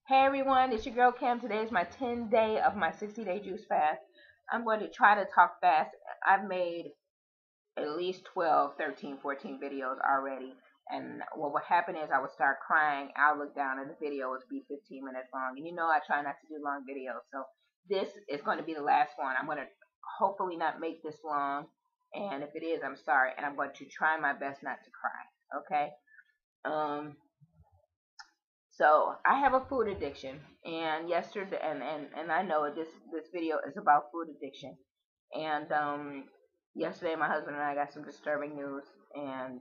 Hey everyone, it's your girl Cam. Today is my 10-day of my 60-day juice fast. I'm going to try to talk fast. I've made at least 12, 13, 14 videos already. And what would happen is I would start crying. I'll look down and the video would be 15 minutes long. And you know I try not to do long videos. So this is going to be the last one. I'm going to hopefully not make this long. And if it is, I'm sorry. And I'm going to try my best not to cry. Okay? So I have a food addiction, and yesterday, and I know this video is about food addiction, and yesterday my husband and I got some disturbing news, and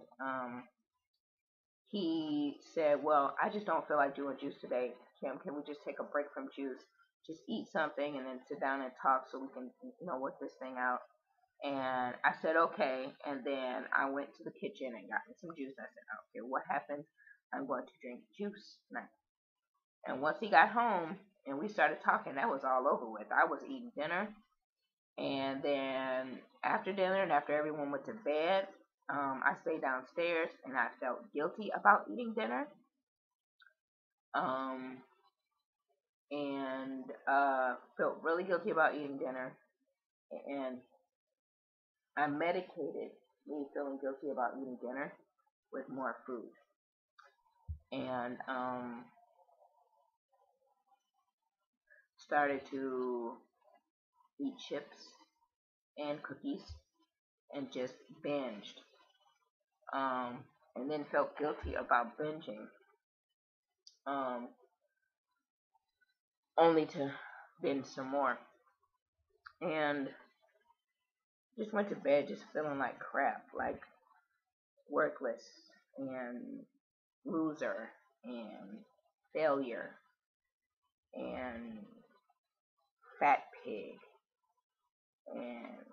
he said, "Well, I just don't feel like doing juice today. Kim, can we just take a break from juice? Just eat something and then sit down and talk so we can work this thing out." And I said, okay. And then I went to the kitchen and got me some juice. I said, okay, what happens? I'm going to drink juice now. And once he got home and we started talking, that was all over with. I was eating dinner. And then after dinner and after everyone went to bed, I stayed downstairs and I felt guilty about eating dinner. And felt really guilty about eating dinner. And I medicated me feeling guilty about eating dinner with more food. And started to eat chips and cookies and just binged. And then felt guilty about binging. Only to binge some more. And just went to bed just feeling like crap, like worthless and loser and failure and fat pig, and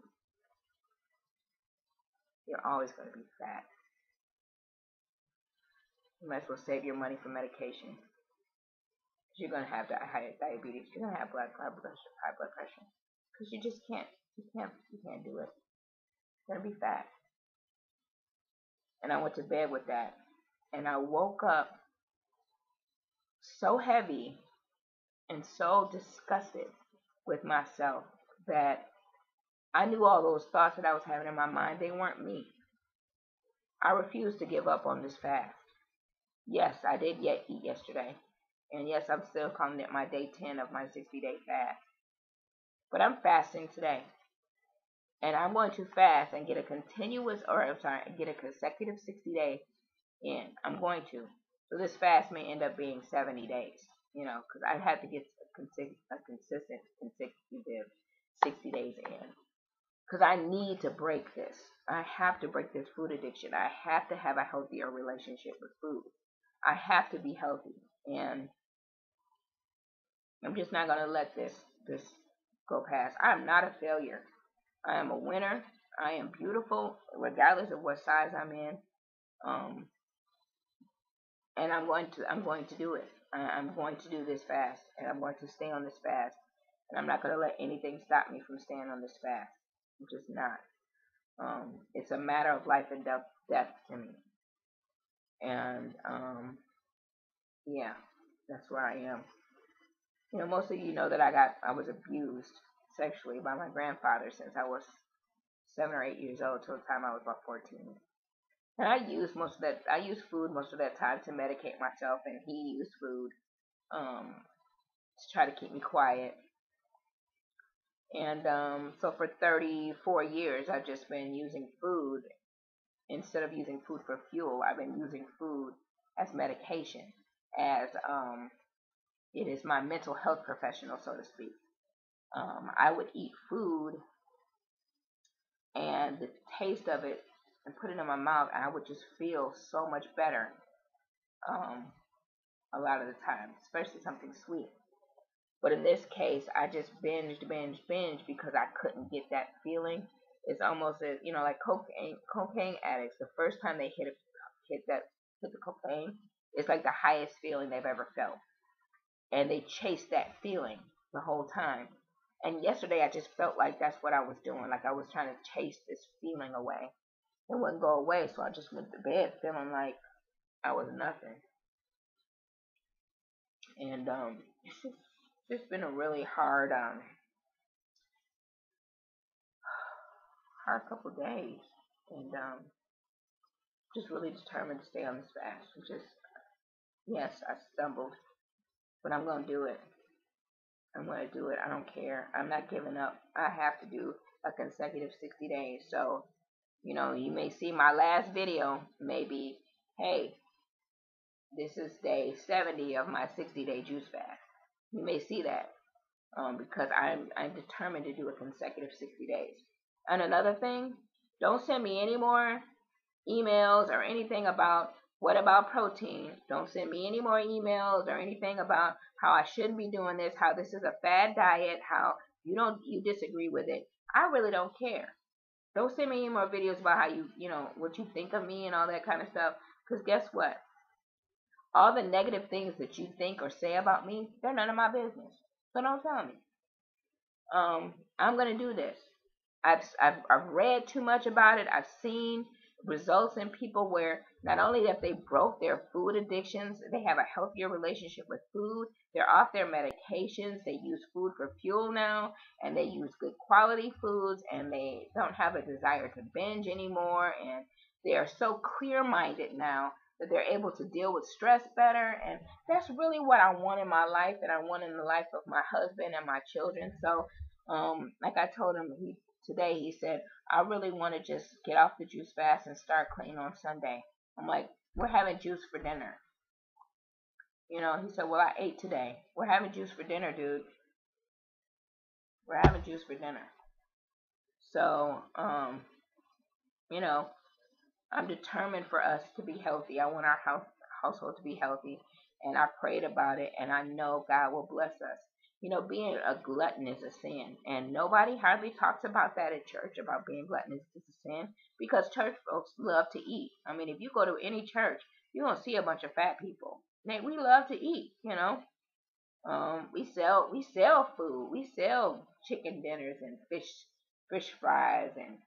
you're always going to be fat. You might as well save your money for medication. You're going to have diabetes. You're going to have high blood pressure. Because you just can't. You can't do it. You're going to be fat. And I went to bed with that. And I woke up so heavy and so disgusted with myself that I knew all those thoughts that I was having in my mind, they weren't me. I refused to give up on this fast. Yes, I did eat yesterday. And yes, I'm still calling it my day 10 of my 60-day fast. But I'm fasting today. And I'm going to fast and get a consecutive 60-day in. I'm going to. So this fast may end up being 70 days, because I had to get a consistent, consecutive 60 days in. Because I need to break this. I have to break this food addiction. I have to have a healthier relationship with food. I have to be healthy. And I'm just not going to let this go past. I'm not a failure. I am a winner. I am beautiful, regardless of what size I'm in. And I'm going to do it. I'm going to do this fast, and I'm going to stay on this fast. And I'm not going to let anything stop me from staying on this fast. I'm just not. It's a matter of life and death to me. And yeah, that's where I am. Most of you know that I was abused sexually by my grandfather since I was 7 or 8 years old till the time I was about 14. And I used food most of that time to medicate myself, and he used food to try to keep me quiet. And so for 34 years, I've just been using food. Instead of using food for fuel, I've been using food as medication, as it is my mental health professional, so to speak. I would eat food and the taste of it and put it in my mouth, and I would just feel so much better a lot of the time, especially something sweet. But in this case, I just binged because I couldn't get that feeling. It's almost as, like cocaine addicts. The first time they hit the cocaine, it's like the highest feeling they've ever felt. And they chase that feeling the whole time. And yesterday I just felt like that's what I was doing. Like I was trying to chase this feeling away. It wouldn't go away, so I just went to bed feeling like I was nothing. And it's just been a really hard couple days, and just really determined to stay on this fast. Just yes, I stumbled, but I'm gonna do it. I'm gonna do it. I don't care. I'm not giving up. I have to do a consecutive 60 days. So, you may see my last video, maybe, hey, this is day 70 of my 60-day juice fast. You may see that, because I'm determined to do a consecutive 60 days. And another thing, don't send me any more emails or anything about what about protein. Don't send me any more emails or anything about how I shouldn't be doing this, how this is a fad diet, how you disagree with it. I really don't care. Don't send me any more videos about how what you think of me and all that kind of stuff. Because guess what? All the negative things that you think or say about me, they're none of my business. So don't tell me. I'm gonna do this. I've read too much about it. I've seen results in people where not only that they broke their food addictions, they have a healthier relationship with food. They're off their medications. They use food for fuel now, and they use good quality foods, and they don't have a desire to binge anymore, and they are so clear-minded now that they're able to deal with stress better. And that's really what I want in my life, and I want in the life of my husband and my children. So like I told him today, he said, I really want to just get off the juice fast and start clean on Sunday. I'm like, we're having juice for dinner. He said, well, I ate today. We're having juice for dinner, dude. We're having juice for dinner. So, I'm determined for us to be healthy. I want our household to be healthy, and I prayed about it, and I know God will bless us. Being a glutton is a sin, and nobody hardly talks about that at church, about being gluttonous is a sin, because church folks love to eat. I mean, if you go to any church, you're going to see a bunch of fat people. We love to eat, we sell food. We sell chicken dinners and fish fries, and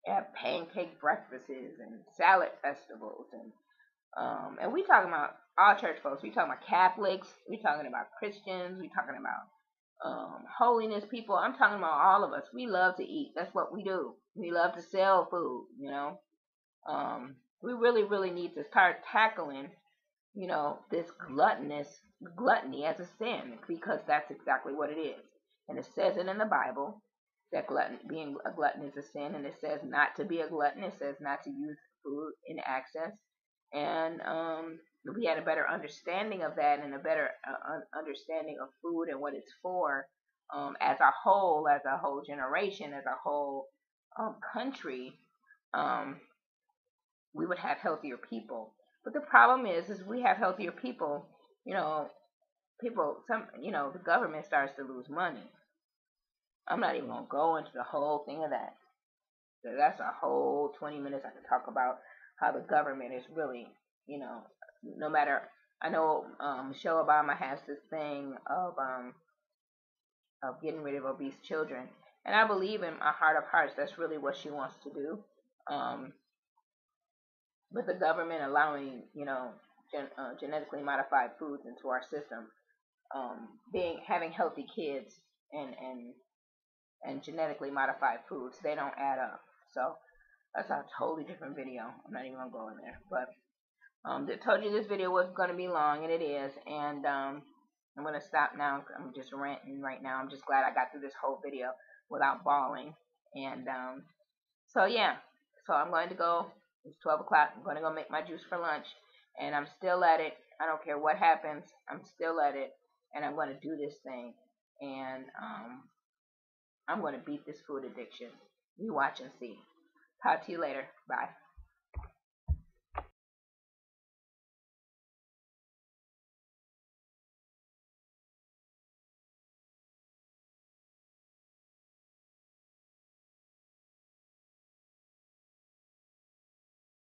have pancake breakfasts and salad festivals, and we talking about all church folks. We talking about Catholics. We talking about Christians. We talking about holiness people. I'm talking about all of us. We love to eat. That's what we do. We love to sell food. We really, really need to start tackling, this gluttony as a sin, because that's exactly what it is. And it says it in the Bible that being a glutton is a sin, and it says not to be a glutton. It says not to use food in excess. And we had a better understanding of that, and a better understanding of food and what it's for, as a whole generation, as a whole country, we would have healthier people. But the problem is we have healthier people, the government starts to lose money. I'm not even going to go into the whole thing of that. So that's a whole 20 minutes I could talk about how the government is really, no matter, I know Michelle Obama has this thing of getting rid of obese children. And I believe in my heart of hearts that's really what she wants to do. But the government allowing, genetically modified foods into our system, having healthy kids and genetically modified foods, they don't add up. So that's a totally different video. I'm not even going to go in there. But I told you this video was going to be long, and it is. And I'm going to stop now. I'm just ranting right now. I'm just glad I got through this whole video without bawling. And so, yeah. So I'm going to go. It's 12 o'clock. I'm going to go make my juice for lunch. And I'm still at it. I don't care what happens. I'm still at it. And I'm going to do this thing. And I'm going to beat this food addiction. You watch and see. Talk to you later. Bye.